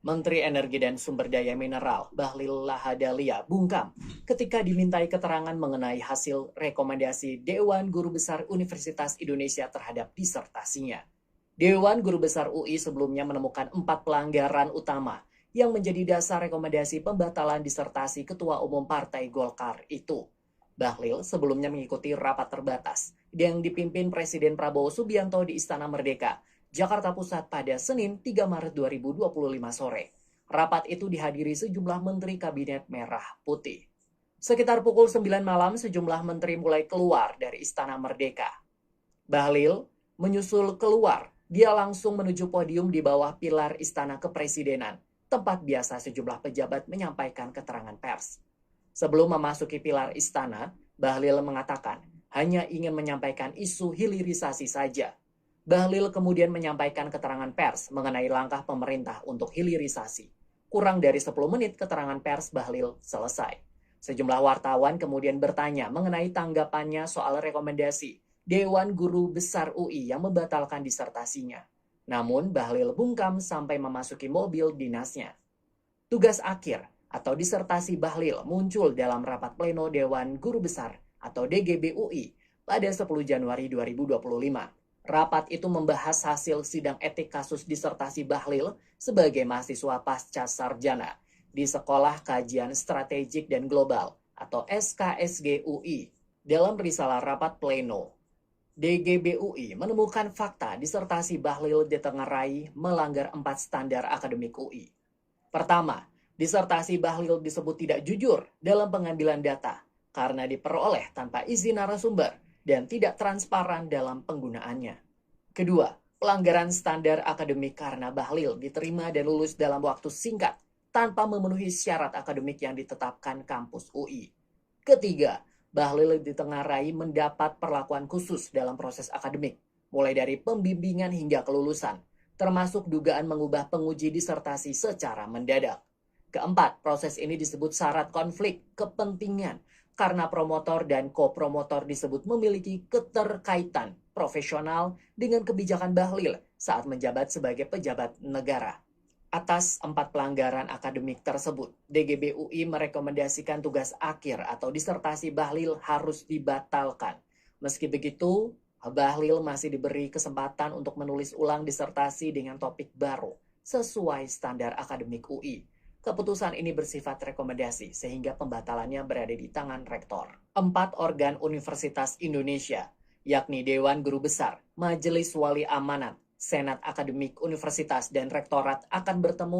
Menteri Energi dan Sumber Daya Mineral Bahlil Lahadalia bungkam ketika dimintai keterangan mengenai hasil rekomendasi Dewan Guru Besar Universitas Indonesia terhadap disertasinya. Dewan Guru Besar UI sebelumnya menemukan 4 pelanggaran utama yang menjadi dasar rekomendasi pembatalan disertasi Ketua Umum Partai Golkar itu. Bahlil sebelumnya mengikuti rapat terbatas yang dipimpin Presiden Prabowo Subianto di Istana Merdeka, Jakarta Pusat pada Senin 3 Maret 2025 sore. Rapat itu dihadiri sejumlah menteri Kabinet Merah Putih. Sekitar pukul 9 malam, sejumlah menteri mulai keluar dari Istana Merdeka. Bahlil menyusul keluar, dia langsung menuju podium di bawah pilar Istana Kepresidenan, tempat biasa sejumlah pejabat menyampaikan keterangan pers. Sebelum memasuki pilar istana, Bahlil mengatakan hanya ingin menyampaikan isu hilirisasi saja. Bahlil kemudian menyampaikan keterangan pers mengenai langkah pemerintah untuk hilirisasi. Kurang dari 10 menit keterangan pers Bahlil selesai. Sejumlah wartawan kemudian bertanya mengenai tanggapannya soal rekomendasi Dewan Guru Besar UI yang membatalkan disertasinya. Namun Bahlil bungkam sampai memasuki mobil dinasnya. Tugas akhir atau disertasi Bahlil muncul dalam rapat pleno Dewan Guru Besar atau DGB UI pada 10 Januari 2025. Rapat itu membahas hasil sidang etik kasus disertasi Bahlil sebagai mahasiswa pasca sarjana di Sekolah Kajian Strategik dan Global atau SKSG UI. Dalam risalah rapat pleno, DGB UI menemukan fakta disertasi Bahlil ditengarai melanggar 4 standar akademik UI. Pertama, disertasi Bahlil disebut tidak jujur dalam pengambilan data karena diperoleh tanpa izin narasumber dan tidak transparan dalam penggunaannya. Kedua, pelanggaran standar akademik karena Bahlil diterima dan lulus dalam waktu singkat tanpa memenuhi syarat akademik yang ditetapkan kampus UI. Ketiga, Bahlil ditengarai mendapat perlakuan khusus dalam proses akademik, mulai dari pembimbingan hingga kelulusan, termasuk dugaan mengubah penguji disertasi secara mendadak. Keempat, proses ini disebut syarat konflik kepentingan karena promotor dan kopromotor disebut memiliki keterkaitan profesional dengan kebijakan Bahlil saat menjabat sebagai pejabat negara. Atas 4 pelanggaran akademik tersebut, DGB UI merekomendasikan tugas akhir atau disertasi Bahlil harus dibatalkan. Meski begitu, Bahlil masih diberi kesempatan untuk menulis ulang disertasi dengan topik baru sesuai standar akademik UI. Keputusan ini bersifat rekomendasi sehingga pembatalannya berada di tangan rektor. 4 organ Universitas Indonesia, yakni Dewan Guru Besar, Majelis Wali Amanat, Senat Akademik Universitas, dan Rektorat akan bertemu